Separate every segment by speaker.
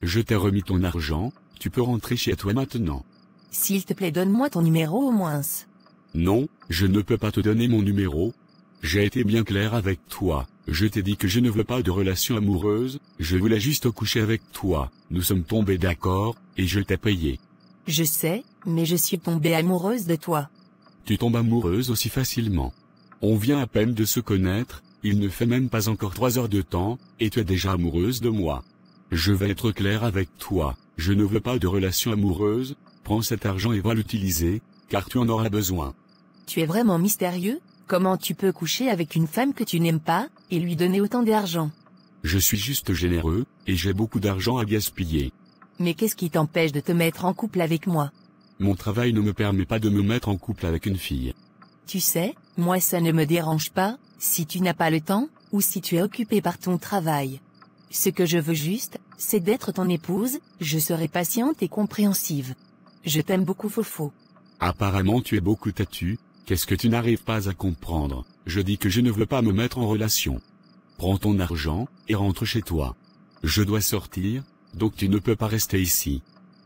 Speaker 1: Je t'ai remis ton argent, tu peux rentrer chez toi maintenant.
Speaker 2: S'il te plaît, donne-moi ton numéro au moins.
Speaker 1: Non, je ne peux pas te donner mon numéro. J'ai été bien clair avec toi, je t'ai dit que je ne veux pas de relation amoureuse, je voulais juste coucher avec toi, nous sommes tombés d'accord, et je t'ai payé.
Speaker 2: Je sais, mais je suis tombée amoureuse de toi.
Speaker 1: Tu tombes amoureuse aussi facilement. On vient à peine de se connaître, il ne fait même pas encore 3 heures de temps, et tu es déjà amoureuse de moi. Je vais être clair avec toi, je ne veux pas de relation amoureuse, prends cet argent et va l'utiliser, car tu en auras besoin.
Speaker 2: Tu es vraiment mystérieux, comment tu peux coucher avec une femme que tu n'aimes pas, et lui donner autant d'argent?
Speaker 1: Je suis juste généreux, et j'ai beaucoup d'argent à gaspiller.
Speaker 2: Mais qu'est-ce qui t'empêche de te mettre en couple avec moi?
Speaker 1: Mon travail ne me permet pas de me mettre en couple avec une fille.
Speaker 2: Tu sais, moi ça ne me dérange pas, si tu n'as pas le temps, ou si tu es occupé par ton travail. Ce que je veux juste, c'est d'être ton épouse, je serai patiente et compréhensive. Je t'aime beaucoup Fofo.
Speaker 1: Apparemment tu es beaucoup têtu, qu'est-ce que tu n'arrives pas à comprendre? Je dis que je ne veux pas me mettre en relation. Prends ton argent, et rentre chez toi. Je dois sortir, donc tu ne peux pas rester ici.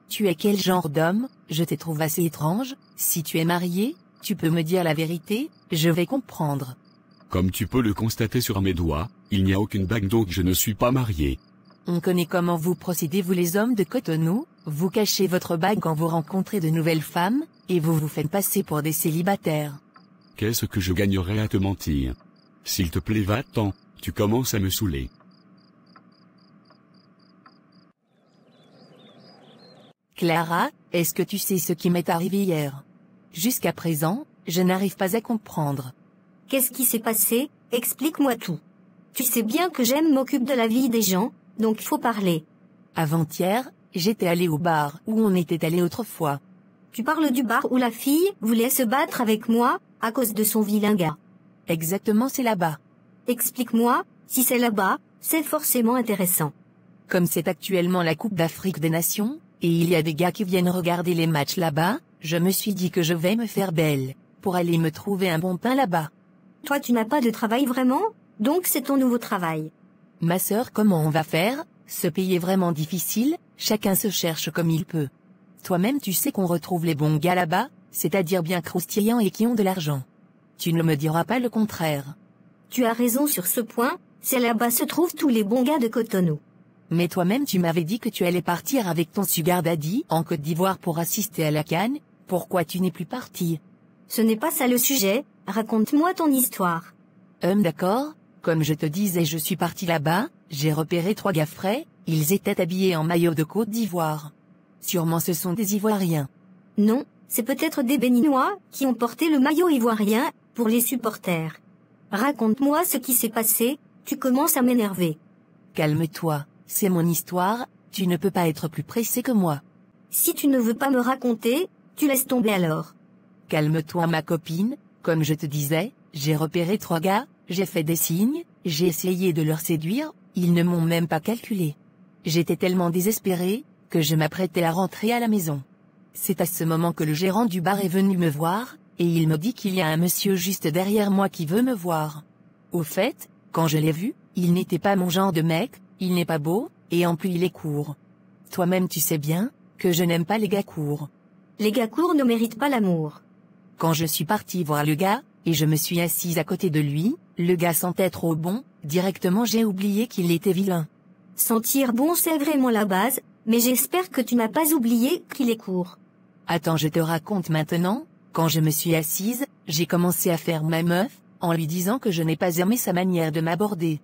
Speaker 2: Tu es quel genre d'homme? Je te trouve assez étrange, si tu es marié, tu peux me dire la vérité, je vais comprendre.
Speaker 1: Comme tu peux le constater sur mes doigts, il n'y a aucune bague donc je ne suis pas marié.
Speaker 2: On connaît comment vous procédez vous les hommes de Cotonou, vous cachez votre bague quand vous rencontrez de nouvelles femmes, et vous vous faites passer pour des célibataires.
Speaker 1: Qu'est-ce que je gagnerais à te mentir? S'il te plaît va-t'en, tu commences à me saouler.
Speaker 2: Clara, est-ce que tu sais ce qui m'est arrivé hier? Jusqu'à présent, je n'arrive pas à comprendre.
Speaker 3: Qu'est-ce qui s'est passé? Explique-moi tout. Tu sais bien que j'aime m'occuper de la vie des gens, donc faut parler.
Speaker 2: Avant-hier, j'étais allée au bar où on était allé autrefois.
Speaker 3: Tu parles du bar où la fille voulait se battre avec moi, à cause de son vilain gars.
Speaker 2: Exactement, c'est là-bas.
Speaker 3: Explique-moi, si c'est là-bas, c'est forcément intéressant.
Speaker 2: Comme c'est actuellement la Coupe d'Afrique des Nations, et il y a des gars qui viennent regarder les matchs là-bas, je me suis dit que je vais me faire belle, pour aller me trouver un bon pain là-bas.
Speaker 3: Toi tu n'as pas de travail vraiment, donc c'est ton nouveau travail.
Speaker 2: Ma sœur, comment on va faire? Ce pays est vraiment difficile, chacun se cherche comme il peut. Toi-même tu sais qu'on retrouve les bons gars là-bas, c'est-à-dire bien croustillants et qui ont de l'argent. Tu ne me diras pas le contraire.
Speaker 3: Tu as raison sur ce point, c'est là-bas se trouvent tous les bons gars de Cotonou.
Speaker 2: Mais toi-même tu m'avais dit que tu allais partir avec ton sugar daddy en Côte d'Ivoire pour assister à la CAN, pourquoi tu n'es plus parti?
Speaker 3: Ce n'est pas ça le sujet, raconte-moi ton histoire.
Speaker 2: D'accord, comme je te disais je suis parti là-bas, j'ai repéré 3 gars frais, ils étaient habillés en maillot de Côte d'Ivoire. Sûrement ce sont des Ivoiriens.
Speaker 3: Non, c'est peut-être des Béninois qui ont porté le maillot ivoirien, pour les supporters. Raconte-moi ce qui s'est passé, tu commences à m'énerver.
Speaker 2: Calme-toi, c'est mon histoire, tu ne peux pas être plus pressé que moi.
Speaker 3: Si tu ne veux pas me raconter, tu laisses tomber alors.
Speaker 2: Calme-toi ma copine, comme je te disais, j'ai repéré 3 gars, j'ai fait des signes, j'ai essayé de leur séduire, ils ne m'ont même pas calculé. J'étais tellement désespéré, que je m'apprêtais à rentrer à la maison. C'est à ce moment que le gérant du bar est venu me voir, et il me dit qu'il y a un monsieur juste derrière moi qui veut me voir. Au fait, quand je l'ai vu, il n'était pas mon genre de mec, il n'est pas beau, et en plus il est court. Toi-même tu sais bien, que je n'aime pas les gars courts.
Speaker 3: Les gars courts ne méritent pas l'amour.
Speaker 2: Quand je suis parti voir le gars, et je me suis assise à côté de lui, le gars sentait trop bon, directement j'ai oublié qu'il était vilain.
Speaker 3: Sentir bon c'est vraiment la base, mais j'espère que tu n'as pas oublié qu'il est court.
Speaker 2: Attends, je te raconte maintenant, quand je me suis assise, j'ai commencé à faire ma meuf, en lui disant que je n'ai pas aimé sa manière de m'aborder.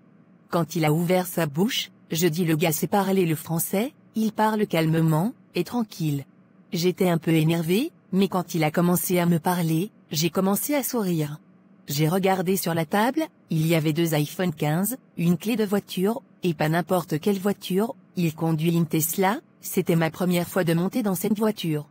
Speaker 2: Quand il a ouvert sa bouche, je dis le gars sait parler le français, il parle calmement, et tranquille. J'étais un peu énervée, mais quand il a commencé à me parler, j'ai commencé à sourire. J'ai regardé sur la table, il y avait 2 iPhone 15, une clé de voiture, et pas n'importe quelle voiture, il conduit une Tesla, c'était ma première fois de monter dans cette voiture.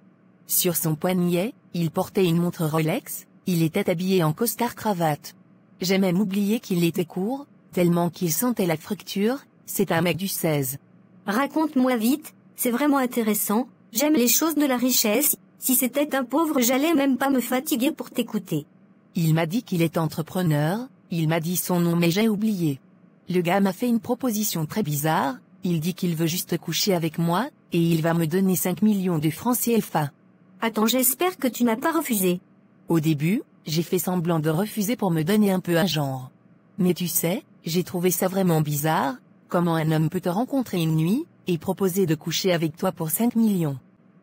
Speaker 2: Sur son poignet, il portait une montre Rolex, il était habillé en costard-cravate. J'ai même oublié qu'il était court, tellement qu'il sentait la fructure, c'est un mec du 16.
Speaker 3: Raconte-moi vite, c'est vraiment intéressant, j'aime les choses de la richesse, si c'était un pauvre j'allais même pas me fatiguer pour t'écouter.
Speaker 2: Il m'a dit qu'il est entrepreneur, il m'a dit son nom mais j'ai oublié. Le gars m'a fait une proposition très bizarre, Il dit qu'il veut juste coucher avec moi, et il va me donner 5 millions de francs CFA.
Speaker 3: Attends, j'espère que tu n'as pas refusé.
Speaker 2: Au début, j'ai fait semblant de refuser pour me donner un peu un genre. Mais tu sais, j'ai trouvé ça vraiment bizarre, comment un homme peut te rencontrer une nuit, et proposer de coucher avec toi pour 5 millions.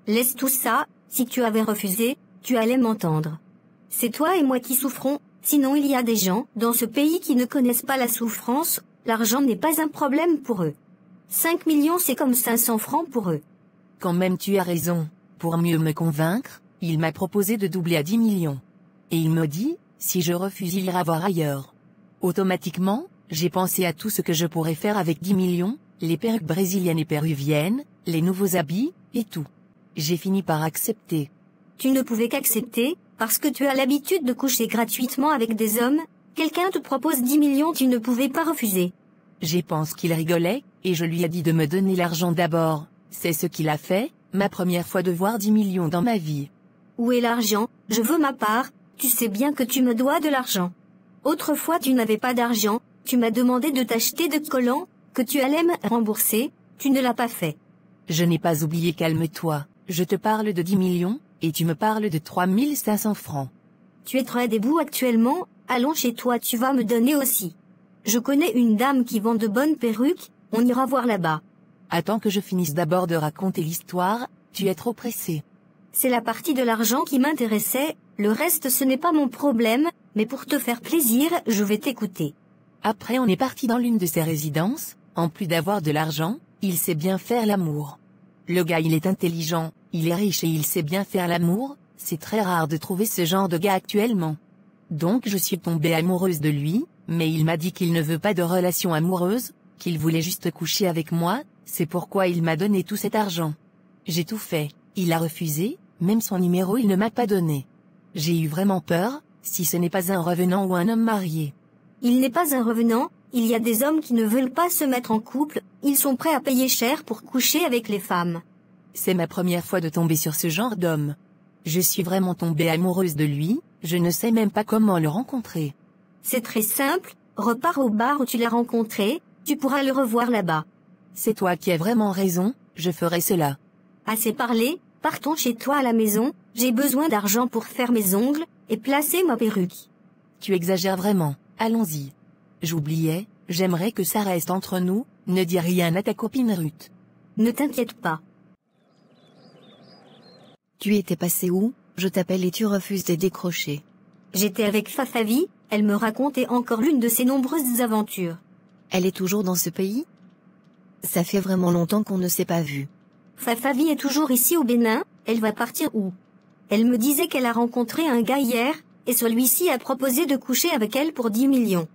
Speaker 3: Laisse tout ça, si tu avais refusé, tu allais m'entendre. C'est toi et moi qui souffrons, sinon il y a des gens dans ce pays qui ne connaissent pas la souffrance, l'argent n'est pas un problème pour eux. 5 millions c'est comme 500 francs pour eux.
Speaker 2: Quand même tu as raison, pour mieux me convaincre, il m'a proposé de doubler à 10 millions. Et il me dit, si je refuse il ira voir ailleurs. Automatiquement, j'ai pensé à tout ce que je pourrais faire avec 10 millions, les perruques brésiliennes et péruviennes, les nouveaux habits, et tout. J'ai fini par accepter.
Speaker 3: Tu ne pouvais qu'accepter, parce que tu as l'habitude de coucher gratuitement avec des hommes, quelqu'un te propose 10 millions tu ne pouvais pas refuser.
Speaker 2: Je pense qu'il rigolait, et je lui ai dit de me donner l'argent d'abord. C'est ce qu'il a fait, ma première fois de voir 10 millions dans ma vie.
Speaker 3: Où est l'argent? Je veux ma part, tu sais bien que tu me dois de l'argent. Autrefois tu n'avais pas d'argent, tu m'as demandé de t'acheter de collants, que tu allais me rembourser, tu ne l'as pas fait.
Speaker 2: Je n'ai pas oublié, calme-toi, je te parle de 10 millions, et tu me parles de 3500 francs.
Speaker 3: Tu es très debout actuellement, allons chez toi tu vas me donner aussi. Je connais une dame qui vend de bonnes perruques, on ira voir là-bas.
Speaker 2: Attends que je finisse d'abord de raconter l'histoire, tu es trop pressé.
Speaker 3: C'est la partie de l'argent qui m'intéressait, le reste ce n'est pas mon problème, mais pour te faire plaisir, je vais t'écouter.
Speaker 2: Après on est parti dans l'une de ses résidences, en plus d'avoir de l'argent, il sait bien faire l'amour. Le gars il est intelligent, il est riche et il sait bien faire l'amour, c'est très rare de trouver ce genre de gars actuellement. Donc je suis tombée amoureuse de lui, mais il m'a dit qu'il ne veut pas de relation amoureuse, qu'il voulait juste coucher avec moi, c'est pourquoi il m'a donné tout cet argent. J'ai tout fait, il a refusé, même son numéro il ne m'a pas donné. J'ai eu vraiment peur, si ce n'est pas un revenant ou un homme marié.
Speaker 3: Il n'est pas un revenant, il y a des hommes qui ne veulent pas se mettre en couple, ils sont prêts à payer cher pour coucher avec les femmes.
Speaker 2: C'est ma première fois de tomber sur ce genre d'homme. Je suis vraiment tombée amoureuse de lui, je ne sais même pas comment le rencontrer.
Speaker 3: C'est très simple, repars au bar où tu l'as rencontré, tu pourras le revoir là-bas.
Speaker 2: C'est toi qui as vraiment raison, je ferai cela.
Speaker 3: Assez parlé, partons chez toi à la maison, j'ai besoin d'argent pour faire mes ongles, et placer ma perruque.
Speaker 2: Tu exagères vraiment, allons-y. J'oubliais, j'aimerais que ça reste entre nous, ne dis rien à ta copine Ruth.
Speaker 3: Ne t'inquiète pas.
Speaker 4: Tu étais passé où? Je t'appelle et tu refuses de décrocher.
Speaker 3: J'étais avec Fafavi, elle me racontait encore l'une de ses nombreuses aventures.
Speaker 4: Elle est toujours dans ce pays? Ça fait vraiment longtemps qu'on ne s'est pas vu.
Speaker 3: Fafavi est toujours ici au Bénin, elle va partir où? Elle me disait qu'elle a rencontré un gars hier, et celui-ci a proposé de coucher avec elle pour 10 millions.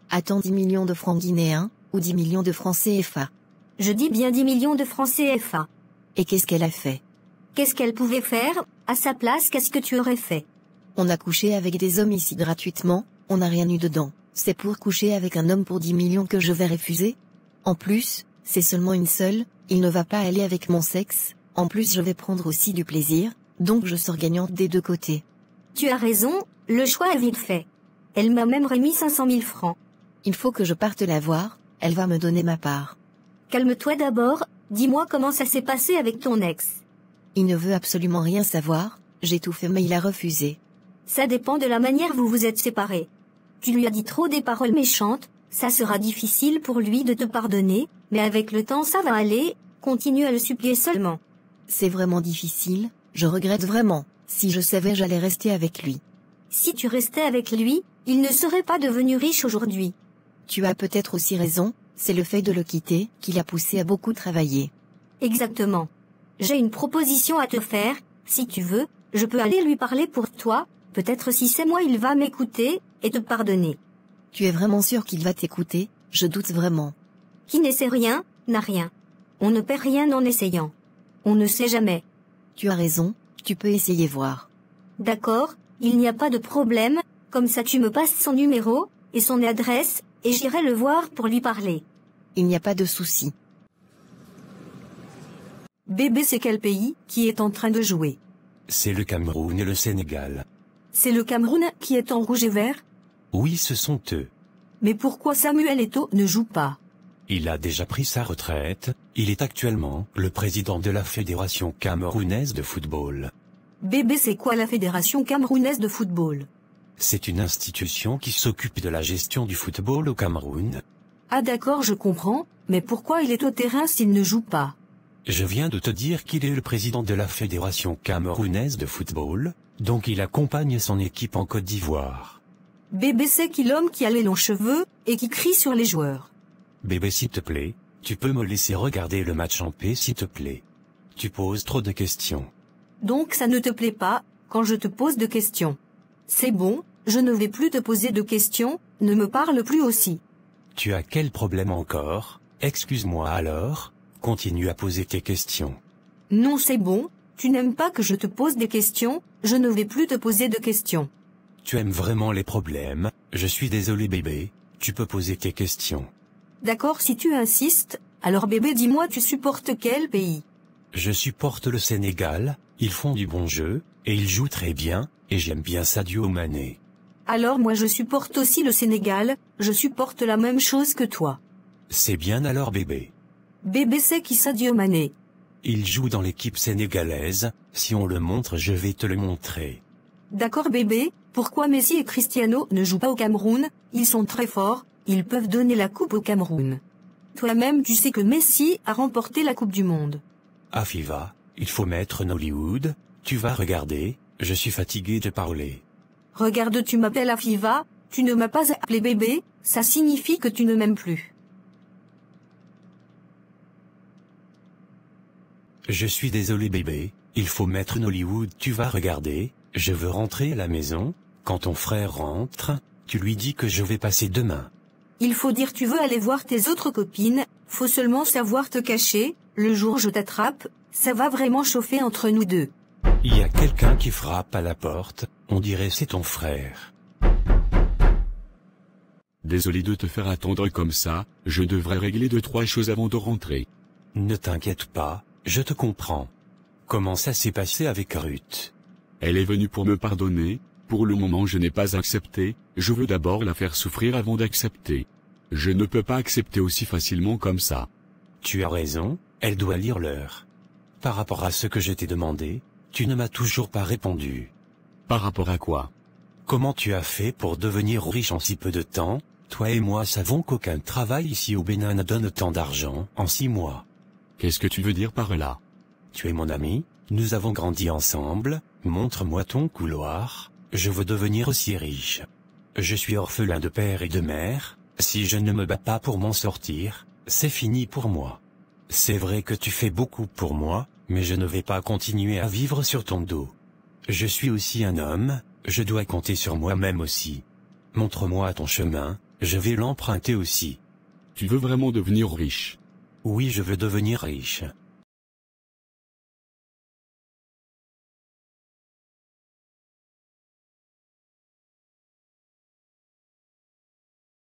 Speaker 4: Attends, 10 millions de francs guinéens, ou 10 millions de francs CFA?
Speaker 3: Je dis bien 10 millions de francs CFA.
Speaker 4: Et qu'est-ce qu'elle a fait?
Speaker 3: Qu'est-ce qu'elle pouvait faire? À sa place, qu'est-ce que tu aurais fait?
Speaker 4: On a couché avec des hommes ici gratuitement, on n'a rien eu dedans. C'est pour coucher avec un homme pour 10 millions que je vais refuser? En plus, c'est seulement une seule, il ne va pas aller avec mon sexe, en plus je vais prendre aussi du plaisir, donc je sors gagnante des deux côtés.
Speaker 3: Tu as raison, le choix est vite fait. Elle m'a même remis 500 000 francs.
Speaker 4: Il faut que je parte la voir, elle va me donner ma part.
Speaker 3: Calme-toi d'abord, dis-moi comment ça s'est passé avec ton ex.
Speaker 4: Il ne veut absolument rien savoir, j'ai tout fait mais il a refusé.
Speaker 3: Ça dépend de la manière vous vous êtes séparés. Tu lui as dit trop des paroles méchantes, ça sera difficile pour lui de te pardonner, mais avec le temps ça va aller, continue à le supplier seulement.
Speaker 4: C'est vraiment difficile, je regrette vraiment, si je savais j'allais rester avec lui.
Speaker 3: Si tu restais avec lui, il ne serait pas devenu riche aujourd'hui.
Speaker 4: Tu as peut-être aussi raison, c'est le fait de le quitter qui l'a poussé à beaucoup travailler.
Speaker 3: Exactement. J'ai une proposition à te faire, si tu veux, je peux aller lui parler pour toi, peut-être si c'est moi il va m'écouter, et te pardonner.
Speaker 4: Tu es vraiment sûr qu'il va t'écouter? Je doute vraiment.
Speaker 3: Qui n'essaie rien, n'a rien. On ne perd rien en essayant. On ne sait jamais.
Speaker 4: Tu as raison, tu peux essayer voir.
Speaker 3: D'accord, il n'y a pas de problème, comme ça tu me passes son numéro, et son adresse, et j'irai le voir pour lui parler.
Speaker 4: Il n'y a pas de souci.
Speaker 5: Bébé, c'est quel pays qui est en train de jouer?
Speaker 6: C'est le Cameroun et le Sénégal.
Speaker 5: C'est le Cameroun qui est en rouge et vert?
Speaker 6: Oui, ce sont eux.
Speaker 5: Mais pourquoi Samuel Eto'o ne joue pas?
Speaker 6: Il a déjà pris sa retraite, Il est actuellement le président de la Fédération camerounaise de football.
Speaker 5: Bébé, c'est quoi la Fédération camerounaise de football?
Speaker 6: C'est une institution qui s'occupe de la gestion du football au Cameroun.
Speaker 5: Ah d'accord, je comprends, mais pourquoi il est au terrain s'il ne joue pas?
Speaker 6: Je viens de te dire qu'il est le président de la Fédération camerounaise de football, donc il accompagne son équipe en Côte d'Ivoire.
Speaker 5: Bébé, c'est qui l'homme qui a les longs cheveux et qui crie sur les joueurs?
Speaker 6: Bébé, s'il te plaît, tu peux me laisser regarder le match en paix, s'il te plaît. Tu poses trop de questions.
Speaker 5: Donc ça ne te plaît pas, quand je te pose de questions? C'est bon, je ne vais plus te poser de questions, ne me parle plus aussi.
Speaker 6: Tu as quel problème encore? Excuse-moi alors, continue à poser tes questions.
Speaker 5: Non, c'est bon, tu n'aimes pas que je te pose des questions, je ne vais plus te poser de questions.
Speaker 6: Tu aimes vraiment les problèmes, je suis désolé bébé, tu peux poser tes questions.
Speaker 5: D'accord, si tu insistes, alors bébé, dis-moi, tu supportes quel pays?
Speaker 6: Je supporte le Sénégal, ils font du bon jeu, et ils jouent très bien, et j'aime bien Sadio Mané.
Speaker 5: Alors moi je supporte aussi le Sénégal, je supporte la même chose que toi.
Speaker 6: C'est bien alors bébé.
Speaker 5: Bébé, c'est qui Sadio Mané?
Speaker 6: Il joue dans l'équipe sénégalaise, si on le montre je vais te le montrer.
Speaker 5: D'accord bébé, pourquoi Messi et Cristiano ne jouent pas au Cameroun? Ils sont très forts, ils peuvent donner la coupe au Cameroun. Toi-même tu sais que Messi a remporté la Coupe du Monde.
Speaker 6: Afiva, il faut mettre Nollywood, tu vas regarder, je suis fatigué de parler.
Speaker 5: Regarde, tu m'appelles Afiva, tu ne m'as pas appelé bébé, ça signifie que tu ne m'aimes plus.
Speaker 6: Je suis désolé bébé, il faut mettre Nollywood, tu vas regarder, je veux rentrer à la maison, quand ton frère rentre, tu lui dis que je vais passer demain.
Speaker 5: Il faut dire tu veux aller voir tes autres copines, faut seulement savoir te cacher, le jour où je t'attrape, ça va vraiment chauffer entre nous deux.
Speaker 6: Il y a quelqu'un qui frappe à la porte, on dirait c'est ton frère.
Speaker 1: Désolé de te faire attendre comme ça, je devrais régler 2-3 choses avant de rentrer.
Speaker 6: Ne t'inquiète pas, je te comprends. Comment ça s'est passé avec Ruth?
Speaker 1: Elle est venue pour me pardonner, pour le moment je n'ai pas accepté, je veux d'abord la faire souffrir avant d'accepter. Je ne peux pas accepter aussi facilement comme ça.
Speaker 6: Tu as raison, elle doit lire l'heure. Par rapport à ce que je t'ai demandé, tu ne m'as toujours pas répondu.
Speaker 1: Par rapport à quoi?
Speaker 6: Comment tu as fait pour devenir riche en si peu de temps? Toi et moi savons qu'aucun travail ici au Bénin ne donne tant d'argent en 6 mois.
Speaker 1: Qu'est-ce que tu veux dire par là?
Speaker 6: Tu es mon ami, nous avons grandi ensemble, montre-moi ton couloir, je veux devenir aussi riche. Je suis orphelin de père et de mère, si je ne me bats pas pour m'en sortir, c'est fini pour moi. C'est vrai que tu fais beaucoup pour moi, mais je ne vais pas continuer à vivre sur ton dos. Je suis aussi un homme, je dois compter sur moi-même aussi. Montre-moi ton chemin, je vais l'emprunter aussi.
Speaker 1: Tu veux vraiment devenir riche?
Speaker 6: Oui, je veux devenir riche.